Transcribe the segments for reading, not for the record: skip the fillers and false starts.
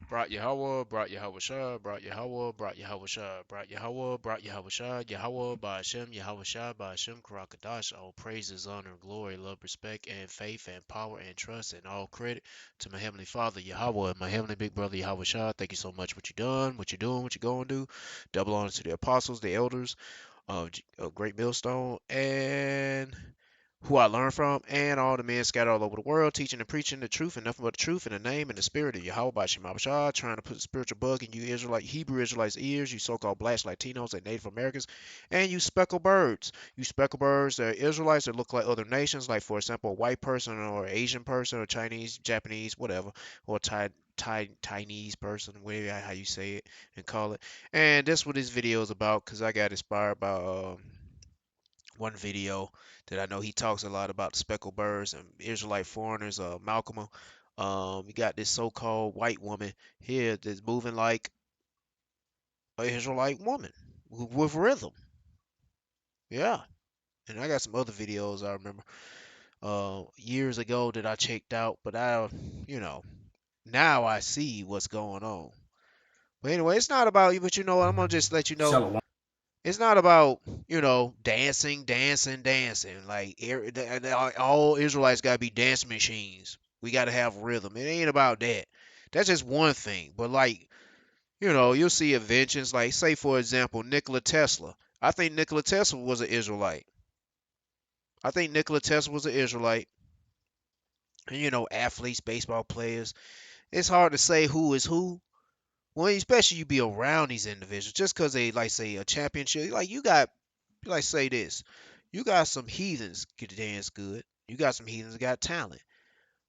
Brought Yahweh, brought Yahweh Shah, brought Yahweh, brought Yahweh Shah, brought Yahweh, brought Yahweh Shah, Yahweh, Ba'ashem, Yahweh Shah, Ba'ashem, Karakadash, all praises, honor, glory, love, respect, and faith, and power, and trust, and all credit to my Heavenly Father, Yahweh, and my Heavenly Big Brother, Yahweh Shah. Thank you so much for what you done, what you're doing, what you're going to do. Double honor to the apostles, the elders of Great Millstone, and who I learned from, and all the men scattered all over the world, teaching and preaching the truth and nothing but the truth in the name and the spirit of Yahweh by Shema Bashar, trying to put a spiritual bug in you Israelite, Hebrew Israelites' ears, you so-called blacks, Latinos, and Native Americans, and you speckled birds. You speckled birds that are Israelites that look like other nations, like, for example, a white person or Asian person or Chinese, Japanese, whatever, or Chinese person, whatever how you say it and call it. And that's what this video is about, because I got inspired by one video that I know he talks a lot about the speckled birds and Israelite foreigners, Malcolm. You got this so-called white woman here that's moving like an Israelite woman with rhythm. Yeah. And I got some other videos I remember years ago that I checked out, but you know, now I see what's going on. But anyway, it's not about you, but you know what? I'm gonna just let you know Shalom. it's not about, dancing, dancing, dancing. Like all Israelites gotta be dance machines. We gotta have rhythm. It ain't about that. That's just one thing. But like, you'll see inventions like, say for example, Nikola Tesla. I think Nikola Tesla was an Israelite. I think Nikola Tesla was an Israelite. And athletes, baseball players. It's hard to say who is who. Well, especially you be around these individuals just because they like say a championship. Like you got like say this, you got some heathens can dance good. You got some heathens that got talent.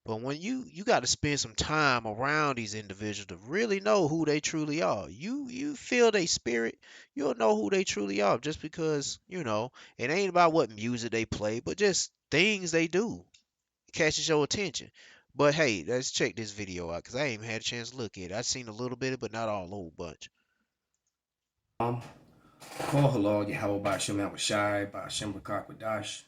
But when you got to spend some time around these individuals to really know who they truly are. You feel their spirit, you'll know who they truly are just because, it ain't about what music they play, but just things they do catches your attention. But hey, let's check this video out because I ain't even had a chance to look at it. I've seen a little bit of it, but not all, a whole bunch. Call halal Yahweh by Hashem Shai by Hashem Rakakwadash.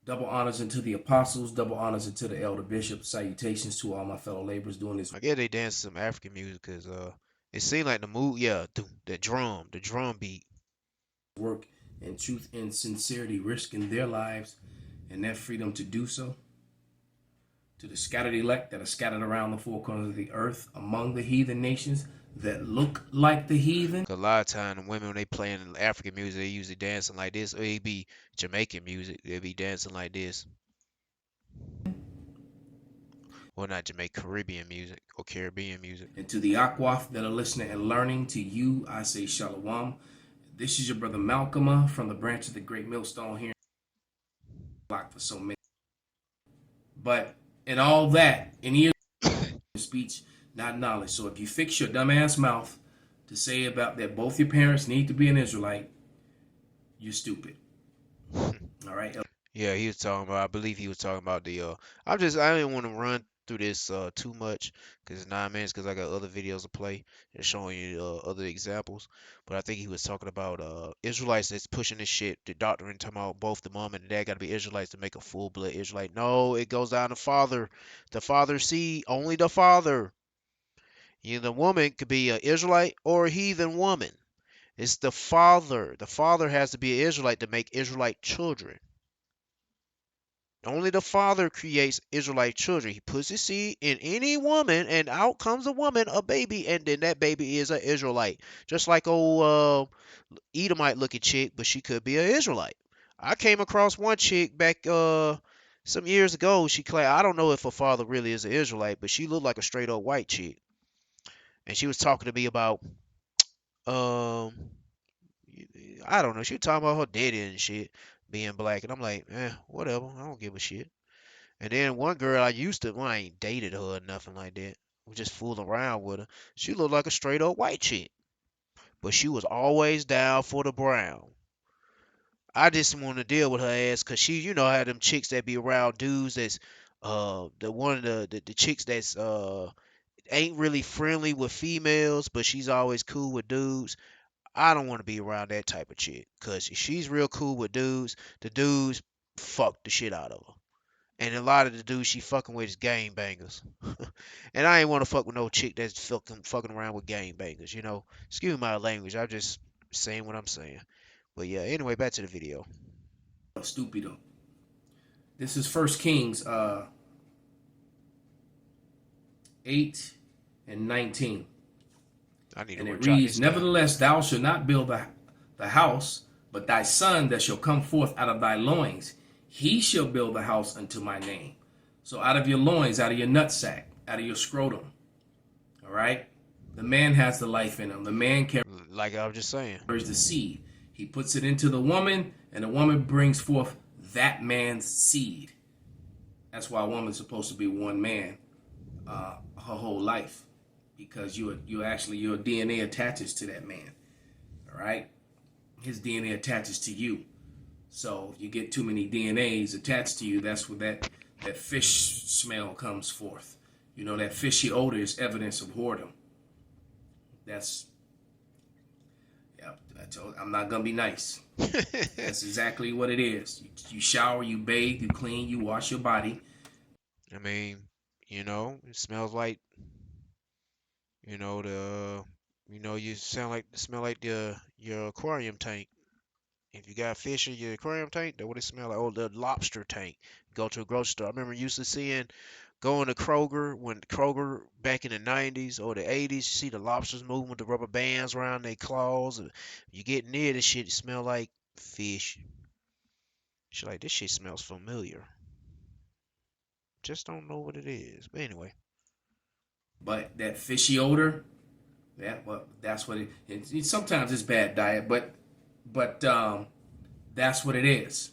Double honors into the apostles, double honors into the elder bishops. Salutations to all my fellow laborers doing this I guess they dance some African music because it seemed like the mood, yeah, the drum beat. work in truth and sincerity, risking their lives and their freedom to do so. To the scattered elect that are scattered around the four corners of the earth among the heathen nations that look like the heathen. 'Cause a lot of time the women when they playing African music, they usually dancing like this, or it be Jamaican music, they be dancing like this. Well, not Jamaican, Caribbean music or Caribbean music. And to the Akwaf that are listening and learning, to you I say Shalom. This is your brother Malcolm from the branch of the Great Millstone here. Blocked for so many. But in all that, any speech, not knowledge. So if you fix your dumbass mouth to say about that both your parents need to be an Israelite, you're stupid. All right. Yeah, he was talking about. I believe he was talking about the. I didn't want to run through this too much because it's 9 minutes. Because I got other videos to play and showing you other examples. But I think he was talking about Israelites that's pushing this shit. The doctrine talking about both the mom and the dad got to be Israelites to make a full blood Israelite. No, it goes down to father. The father seed, only the father. The woman could be an Israelite or a heathen woman. It's the father. The father has to be an Israelite to make Israelite children. Only the father creates Israelite children. He puts his seed in any woman, and out comes a woman, a baby, and then that baby is an Israelite. Just like old Edomite looking chick, but she could be an Israelite. I came across one chick back some years ago. She claimed, I don't know if her father really is an Israelite, but she looked like a straight up white chick. And she was talking to me about um I don't know. She was talking about her daddy and shit being black, and I'm like, whatever. I don't give a shit. And then one girl well, I ain't dated her or nothing like that. We just fooling around with her. She looked like a straight up white chick, but she was always down for the brown. I just want to deal with her ass because she, had them chicks that be around dudes that's, the one of the chicks that's, ain't really friendly with females, but she's always cool with dudes. I don't want to be around that type of chick because she's real cool with dudes. The dudes fuck the shit out of her. And a lot of the dudes she fucking with is gang bangers. And I ain't want to fuck with no chick that's fucking around with gang bangers, you know. Excuse my language. I'm just saying what I'm saying. But yeah, anyway, back to the video. Stupido. This is First Kings 8 and 19. I need to And it jot reads, this down. Nevertheless, thou shalt not build the house, but thy son that shall come forth out of thy loins, he shall build the house unto my name. So out of your loins, out of your nutsack, out of your scrotum, all right? The man has the life in him. The man Like I was just saying. carries the seed. He puts it into the woman, and the woman brings forth that man's seed. That's why a woman's supposed to be one man her whole life, because your DNA attaches to that man. All right, his DNA attaches to you. So if you get too many DNAs attached to you, that's where that fish smell comes forth. You know, that fishy odor is evidence of whoredom. That's, yeah, I'm not gonna be nice. That's exactly what it is. You shower, you bathe, you clean, you wash your body. I mean, it smells like, you sound like smell like your aquarium tank. If you got fish in your aquarium tank, that's what it smell like. Oh, the lobster tank. Go to a grocery store. I remember used to seeing going to Kroger when Kroger back in the 90s or the 80s, you see the lobsters moving with the rubber bands around their claws. And you get near this shit, it smell like fish. She's like, this shit smells familiar. Just don't know what it is. But anyway. But that fishy odor, yeah, well, that's what sometimes it's bad diet, but that's what it is,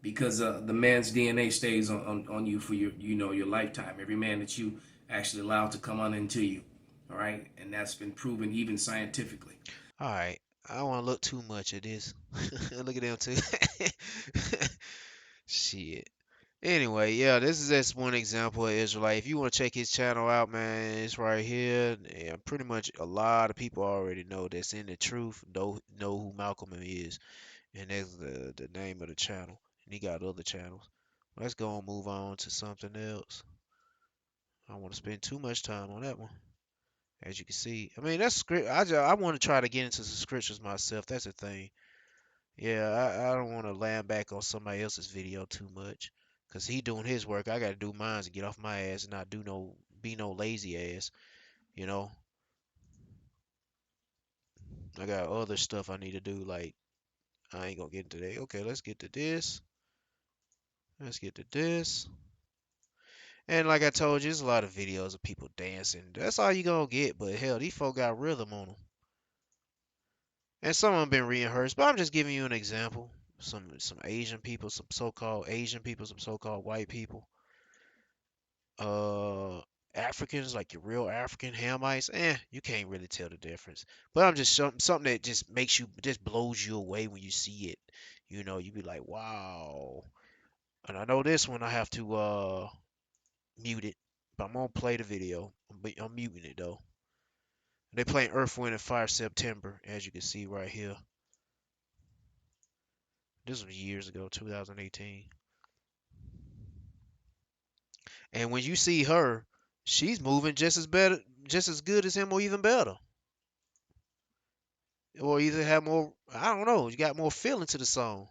because the man's DNA stays on you for your lifetime. Every man that you actually allow to come on into you, all right, and that's been proven even scientifically. All right. I don't want to look too much at this. Look at them too. Shit. Anyway, yeah, this is just one example of Israelite. If you want to check his channel out, man, it's right here. Yeah, pretty much a lot of people already know that's in the truth, know who Malcolm is, and that's the name of the channel. And he got other channels. Let's go and move on to something else. I don't want to spend too much time on that one. As you can see, I mean that's script. I want to try to get into the scriptures myself. That's the thing. Yeah, I don't want to land back on somebody else's video too much. Cause he doing his work, I gotta do mine to get off my ass and not be no lazy ass. You know, I got other stuff I need to do. Like I ain't gonna get into that. Okay, let's get to this. Let's get to this. And like I told you, there's a lot of videos of people dancing. That's all you gonna get. But hell, these folk got rhythm on them. And some of them been rehearsed. But I'm just giving you an example. Some Asian people, some so-called Asian people, some so-called white people. uh Africans, like your real African Hamites, you can't really tell the difference. But I'm just something that just makes you just blows you away when you see it. You be like, wow. And I know this one I have to mute it, but I'm gonna play the video. I'm muting it though. They playing Earth, Wind, and Fire September, as you can see right here. This was years ago, 2018. And when you see her, she's moving just as good as him, or even better. Or either have more, I don't know, you got more feeling to the song.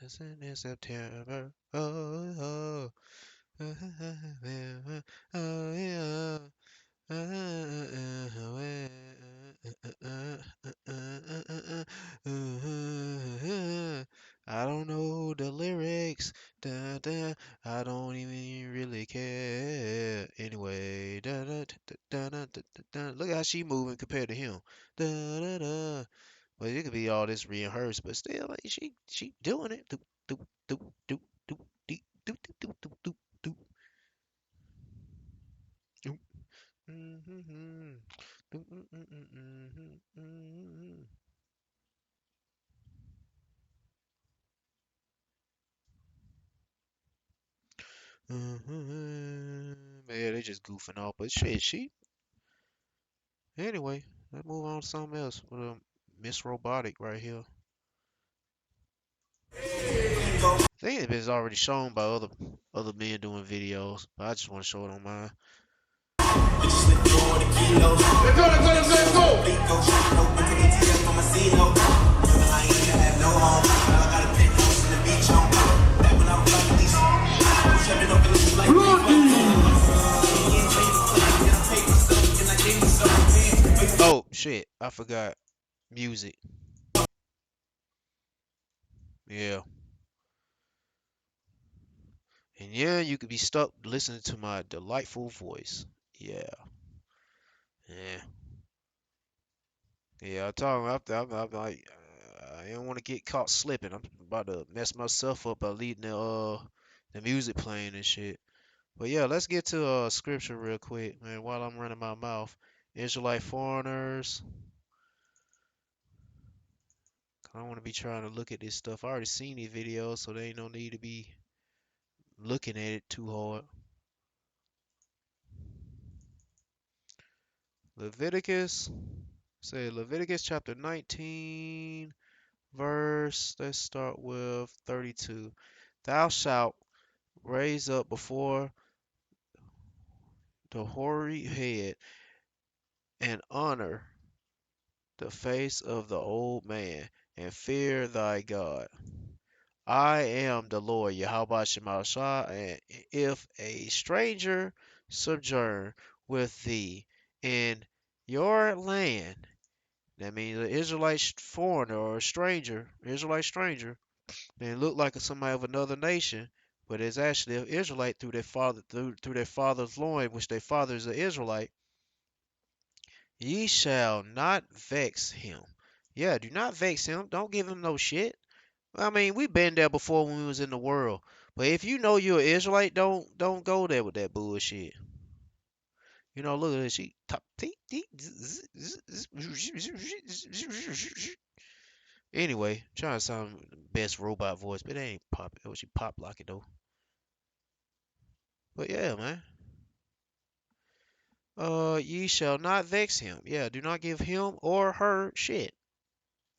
It's in September. Oh, oh, oh, yeah. I don't know the lyrics. Da, da, I don't even really care. Anyway, da, da, da, da, da, da, da, da. Look how she moving compared to him. Da, da, da. But it could be all this rehearsed, but still, like she doing it. Doop, doop, doop, doop, doop, doop, doop, doop, doop, doop, doop, doop. Mhm. Doop, mm, mm, mm, mhm, mhm. Mhm. Man, they just goofing off, but shit, she. Anyway, let's move on to something else with Miss Robotic right here. I think it's already shown by other men doing videos, but I just want to show it on mine. Let's go. Oh shit, I forgot music. Yeah. And yeah, you could be stuck listening to my delightful voice. Yeah. Yeah. Yeah, I'm like, I don't want to get caught slipping. I'm about to mess myself up by leaving the music playing and shit. But yeah, let's get to scripture real quick, man, while I'm running my mouth. Israelite foreigners. I don't want to be trying to look at this stuff. I already seen these videos, so there ain't no need to be looking at it too hard. Leviticus, say Leviticus chapter 19, verse, let's start with 32. Thou shalt raise up before the hoary head and honor the face of the old man and fear thy God. I am the Lord Yahweh Shemashah, and if a stranger sojourn with thee in your land, that means an Israelite foreigner or a stranger, Israelite stranger, may look like somebody of another nation, but is actually an Israelite through their father through their father's loin, which their father is an Israelite. Ye shall not vex him. Yeah, do not vex him. Don't give him no shit. I mean, we've been there before when we was in the world. But if you know you're an Israelite, don't go there with that bullshit. You know, look at this. She top. Anyway, trying to sound best robot voice, but it ain't pop. It was she pop like it though. But yeah, man. Ye shall not vex him. Yeah, do not give him or her shit.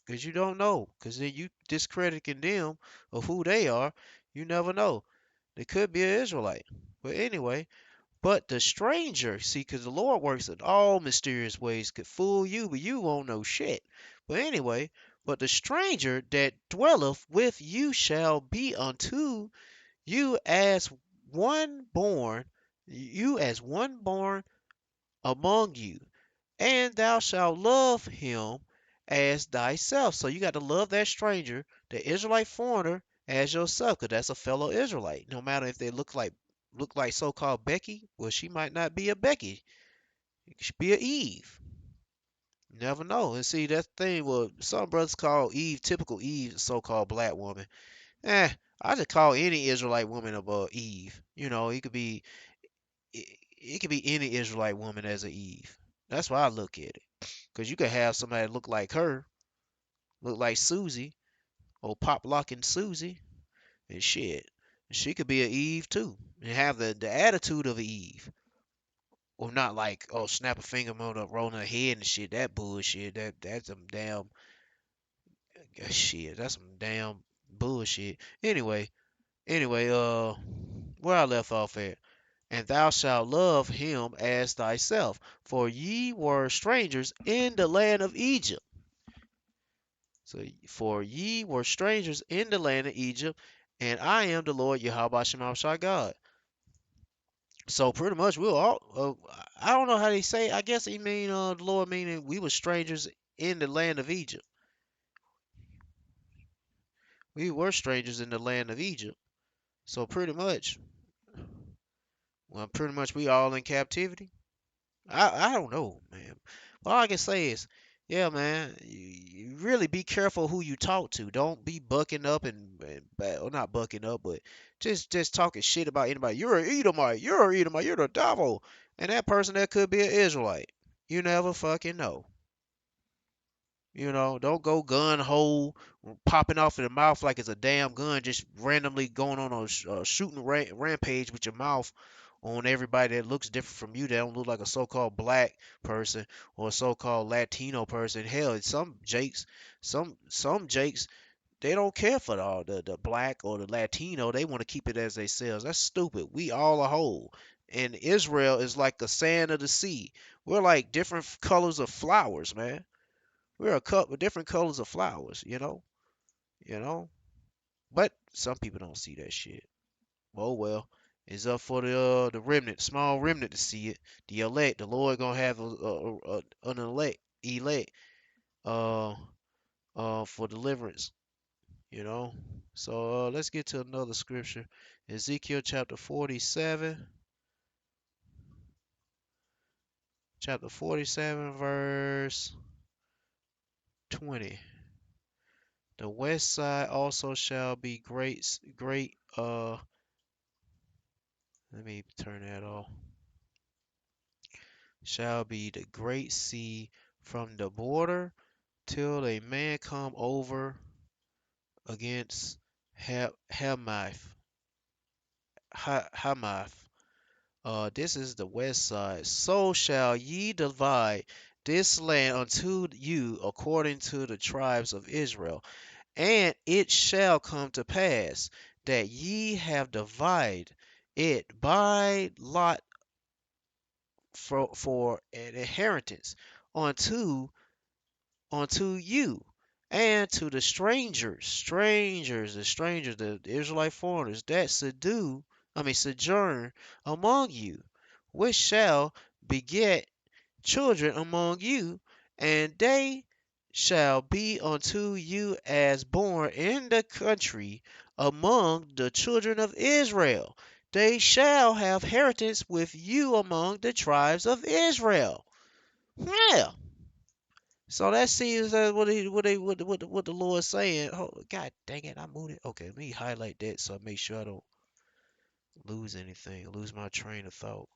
Cause you don't know. Cause then you discrediting them of who they are. You never know. They could be an Israelite. But anyway, but the stranger, see, because the Lord works in all mysterious ways, could fool you, but you won't know shit. But anyway, but the stranger that dwelleth with you shall be unto you as one born among you, and thou shalt love him as thyself. So you got to love that stranger, the Israelite foreigner, as yourself, because that's a fellow Israelite. No matter if they look like so-called Becky, well, she might not be a Becky. She could be a Eve. You never know. And see, that thing, well, some brothers call Eve, typical Eve, so-called black woman. Eh, I just call any Israelite woman a Eve. You know, it could be any Israelite woman as a Eve. That's why I look at it. Because you could have somebody look like her, look like Susie, or Pop Locking Susie, and shit. She could be a Eve too, and have the attitude of a Eve. Or not like, oh, snap a finger, rolling her head and shit. That bullshit. That's some damn shit. That's some damn bullshit. Anyway, where I left off at. And thou shalt love him as thyself, for ye were strangers in the land of Egypt. So, for ye were strangers in the land of Egypt, and I am the Lord Yahweh Shemashah God. So pretty much we'll all. I don't know how they say. I guess he mean the Lord meaning we were strangers in the land of Egypt. We were strangers in the land of Egypt. So pretty much we all in captivity. I don't know, man. All I can say is, yeah, man, you really be careful who you talk to. Don't be bucking up or not bucking up, but just talking shit about anybody. You're an Edomite. You're an Edomite. You're the devil. And that person that could be an Israelite. You never fucking know. You know, don't go gun hole, popping off in the mouth like it's a damn gun, just randomly going on a shooting rampage with your mouth on everybody that looks different from you, that don't look like a so-called black person or a so-called Latino person. Hell, some Jakes They don't care for the black or the Latino. They want to keep it as themselves. That's stupid. We all a whole. And Israel is like the sand of the sea. We're like different colors of flowers, man. We're a couple different colors of flowers, you know. But some people don't see that shit. Oh well, it's up for the remnant, small remnant to see it. The elect, the Lord gonna have an elect, uh, for deliverance. You know. So let's get to another scripture. Ezekiel chapter 47, verse 20. The west side also shall be great. Let me turn that off. Shall be the great sea from the border till a man come over against Hamath. Hamath. This is the west side. So shall ye divide this land unto you according to the tribes of Israel. And it shall come to pass that ye have divided it by lot for an inheritance unto you and to the the Israelite foreigners that sojourn among you, which shall beget children among you, and they shall be unto you as born in the country among the children of Israel. They shall have inheritance with you among the tribes of Israel. Yeah. So that seems that what the Lord is saying. Oh, God dang it, I moved it. Okay, let me highlight that so I make sure I don't lose anything, lose my train of thought.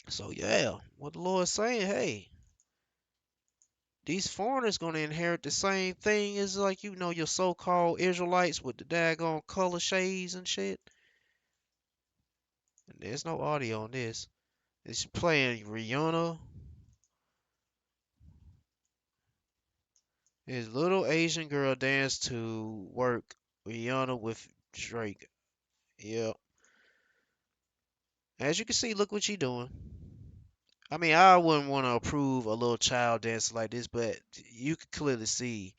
So yeah, what the Lord is saying, hey, these foreigners gonna inherit the same thing as like your so-called Israelites with the daggone color shades and shit. And there's no audio on this. It's playing Rihanna. This little Asian girl dance to work Rihanna with Drake. Yep. As you can see, look what she doing. I mean, I wouldn't want to approve a little child dance like this, but you can clearly see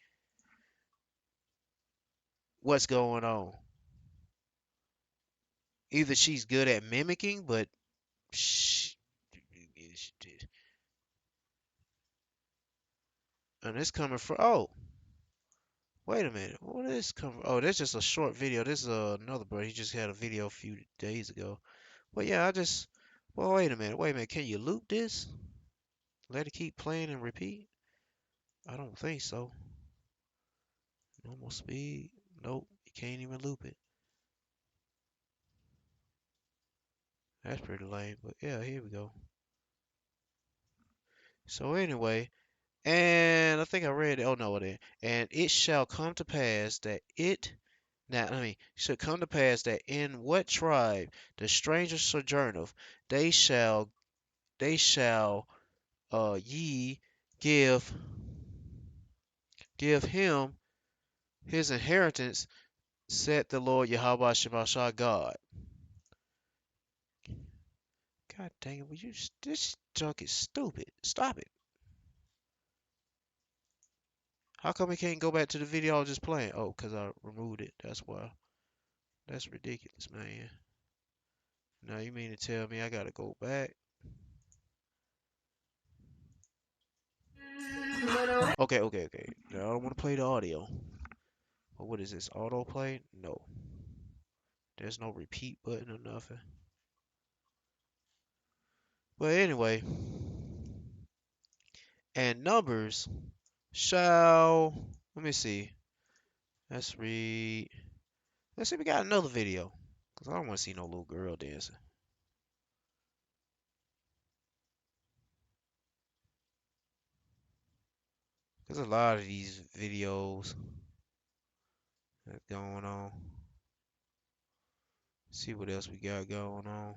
what's going on. Either she's good at mimicking, but sh and it's coming from. Oh, wait a minute. What is this coming? Oh, that's just a short video. This is another bro. He just had a video a few days ago. But yeah, I just. Well, wait a minute. Wait a minute. Can you loop this? Let it keep playing and repeat? I don't think so. Normal speed. Nope. You can't even loop it. That's pretty lame. But yeah, here we go. So anyway, and I think I read it. Oh no, it didn't. And it shall come to pass that it now I mean should come to pass that in what tribe the stranger sojourneth, they shall ye give him his inheritance, said the Lord Yahweh Shemashah God. God dang it, will you this junk is stupid. Stop it. How come we can't go back to the video I was just playing? Oh, because I removed it. That's why. That's ridiculous, man. Now you mean to tell me I gotta go back? Okay. Now I don't want to play the audio. But what is this? Autoplay? No. There's no repeat button or nothing. But anyway, and numbers shall. Let me see. Let's read. Let's see. We got another video. Cause I don't want to see no little girl dancing. There's a lot of these videos that's going on. See what else we got going on.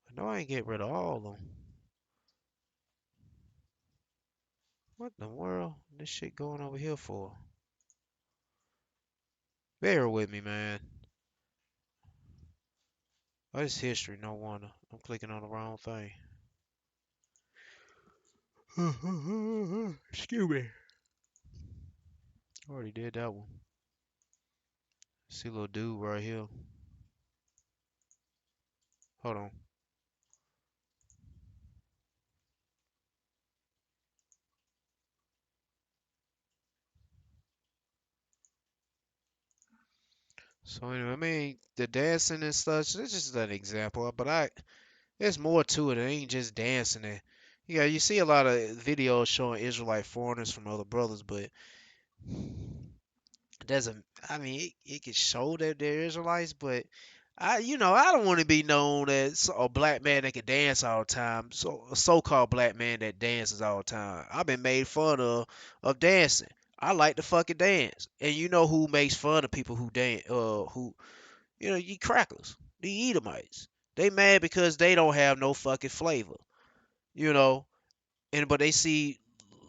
I know I ain't get rid of all of them. What in the world? This shit going over here for? Bear with me, man. Oh, it's history, no wonder. I'm clicking on the wrong thing. Excuse me. Already did that one. See little dude right here. Hold on. So anyway, I mean the dancing and such. This is just an example, but there's more to it. It ain't just dancing. And yeah, you see a lot of videos showing Israelite foreigners from other brothers, but it doesn't. I mean, it can show that they're Israelites, but I don't want to be known as a black man that can dance all the time. So a so-called black man that dances all the time. I've been made fun of dancing. I like to fucking dance, and you know who makes fun of people who dance? Who you crackers, the Edomites. They mad because they don't have no fucking flavor. You know, but they see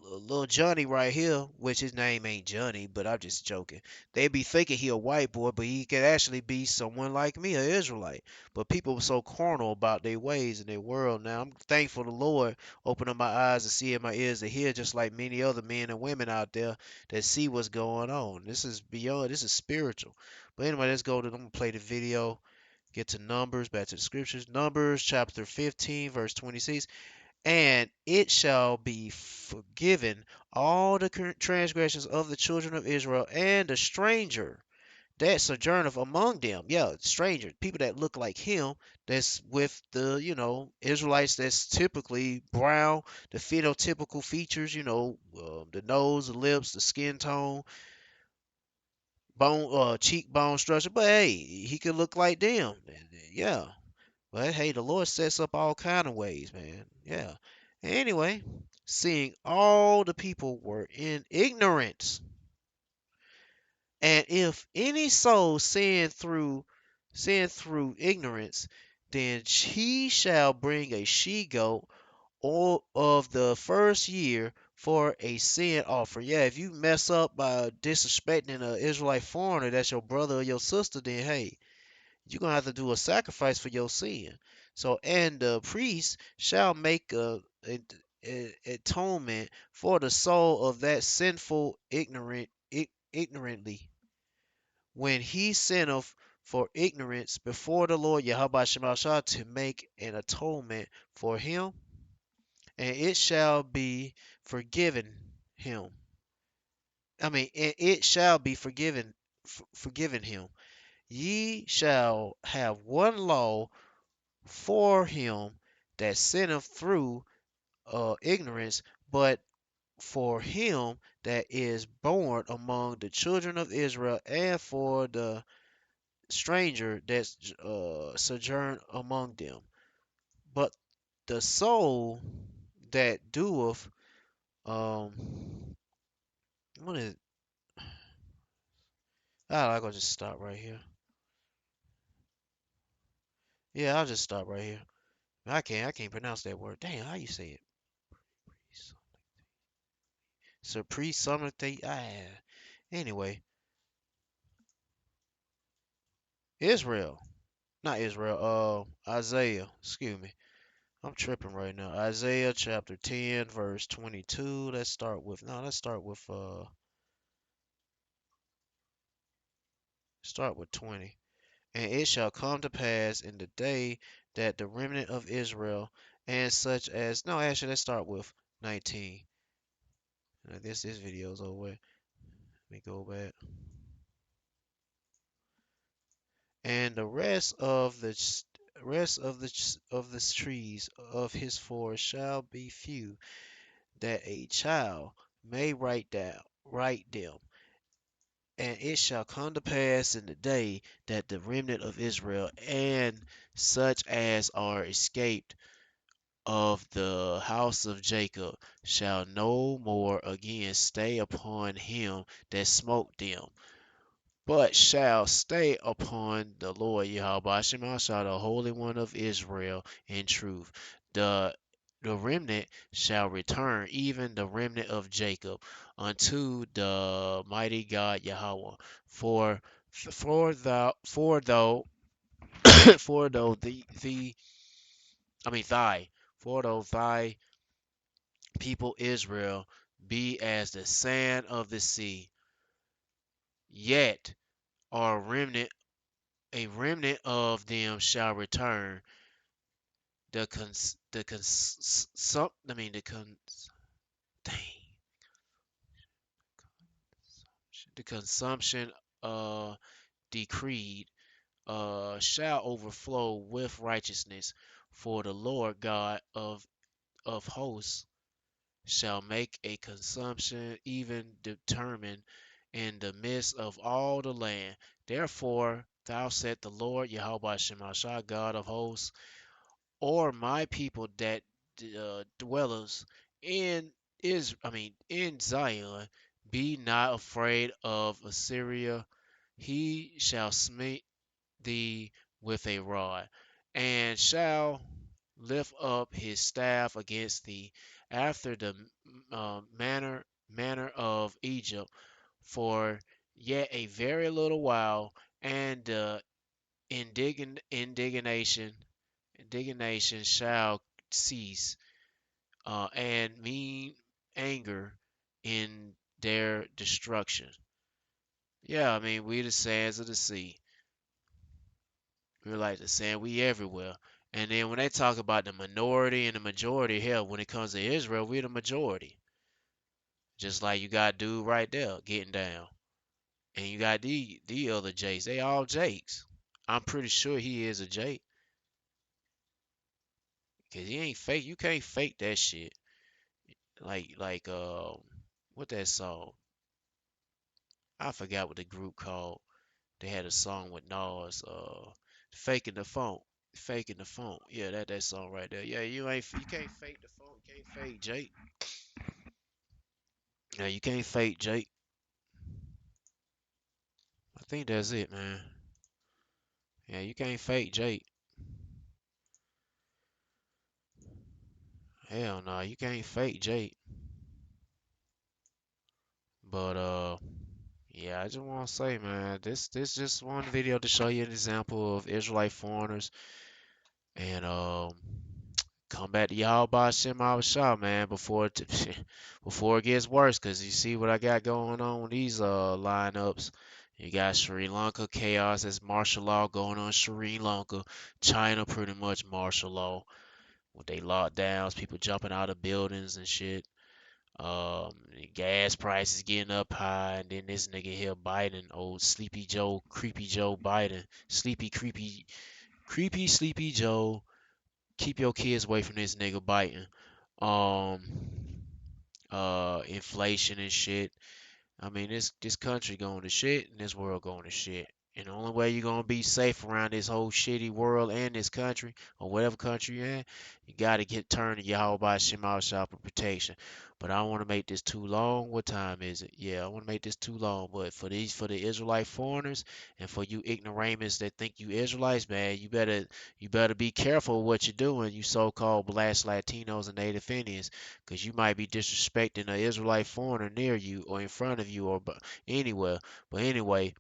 little Johnny right here, which his name ain't Johnny, but I'm just joking. They be thinking he a white boy, but he could actually be someone like me, an Israelite. But people are so carnal about their ways and their world now. I'm thankful the Lord opening my eyes to see and my ears to hear, just like many other men and women out there that see what's going on. This is beyond. This is spiritual. But anyway, let's go to. I'm gonna play the video. Get to Numbers, back to the scriptures. Numbers chapter 15, verse 26. And it shall be forgiven all the transgressions of the children of Israel and the stranger that sojourneth among them. Yeah, stranger, people that look like him, that's with the, Israelites that's typically brown, the phenotypical features, the nose, the lips, the skin tone, cheekbone structure. But hey, he could look like them. Yeah. But hey, the Lord sets up all kind of ways, man. Yeah. Anyway, seeing all the people were in ignorance, and if any soul sin through ignorance, then he shall bring a she goat or of the first year for a sin offering. Yeah, if you mess up by disrespecting an Israelite foreigner, that's your brother or your sister, then hey, you're gonna have to do a sacrifice for your sin. So, and the priest shall make a atonement for the soul of that sinful ignorantly when he sinneth for ignorance before the Lord Yahweh Shemashah to make an atonement for him, and it shall be forgiven him. I mean, it shall be forgiven him. Ye shall have one law for him that sinneth through ignorance, but for him that is born among the children of Israel, and for the stranger that sojourn among them. But the soul that doeth, what is? I'm gonna just stop right here. Yeah, I'll just stop right here. I can't pronounce that word. Damn, how you say it? Surprise summer thing. Anyway, Israel, not Israel. Isaiah. Excuse me. I'm tripping right now. Isaiah chapter 10, verse 22. Let's start with. No, let's start with 20. And it shall come to pass in the day that the remnant of Israel and such as. No, actually, let's start with 19. I guess this video's over. Let me go back. And the rest of the trees of his forest shall be few, that a child may write them. And it shall come to pass in the day that the remnant of Israel and such as are escaped of the house of Jacob shall no more again stay upon him that smote them, but shall stay upon the Lord Yahweh Shemashah, the Holy One of Israel, in truth. The the remnant shall return, even the remnant of Jacob, unto the mighty God Yahweh. For for though for though the I mean thy for though thy people Israel be as the sand of the sea, yet are a remnant of them shall return. The cons some I mean the con dang, the consumption decreed shall overflow with righteousness, for the Lord God of hosts shall make a consumption even determined in the midst of all the land. Therefore, thou said the Lord Yahweh Shemashah, God of hosts, or my people that dwellers in in Zion, be not afraid of Assyria. He shall smite thee with a rod, and shall lift up his staff against thee, after the manner of Egypt, for yet a very little while, and the indignation shall cease, and mean anger in their destruction. Yeah, I mean, we the sands of the sea. We're like the sand, we everywhere. And then when they talk about the minority and the majority, hell, when it comes to Israel, we're the majority. Just like you got dude right there getting down. And you got the other Jakes. They all Jakes. I'm pretty sure he is a Jake. Cause he ain't fake. You can't fake that shit. Like what that song? I forgot what the group called. They had a song with Nas, faking the funk. Faking the funk. Yeah, that song right there. Yeah, you can't fake the funk, you can't fake Jake. Yeah, you can't fake Jake. I think that's it, man. Yeah, you can't fake Jake. Hell no, you can't fake Jake. But yeah, I just want to say, man, this just one video to show you an example of Israelite foreigners and come back to y'all by Shema Shah, man, before it gets worse, cause you see what I got going on with these lineups. You got Sri Lanka chaos, that's martial law going on in Sri Lanka. China pretty much martial law with they lockdowns, people jumping out of buildings and shit. Um, gas prices getting up high, and then this nigga here Biden, old Sleepy Joe, creepy Joe Biden, sleepy, creepy, sleepy Joe. Keep your kids away from this nigga Biden. Um, inflation and shit. I mean, this country going to shit and this world going to shit. And the only way you're gonna be safe around this whole shitty world and this country or whatever country you're in, you gotta get turned to Yahweh Shema Shah for protection. But I don't want to make this too long. What time is it? Yeah, I want to make this too long. But for the Israelite foreigners and for you ignoramus that think you Israelites, man, you better be careful what you're doing, you so-called black Latinos and Native Indians, because you might be disrespecting an Israelite foreigner near you or in front of you or anywhere. But anyway,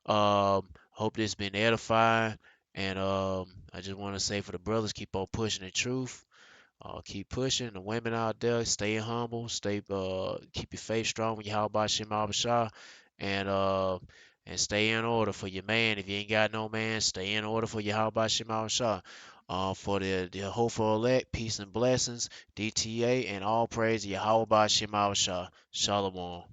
hope this been edifying, and I just want to say for the brothers, keep on pushing the truth. Keep pushing. The women out there, stay humble, keep your faith strong when you how about Shema Bashar, and uh, and stay in order for your man. If you ain't got no man, stay in order for your how about Shema Bashar. For the hopeful elect, peace and blessings, DTA, and all praise Yahweh Shema Bashar. Shalom.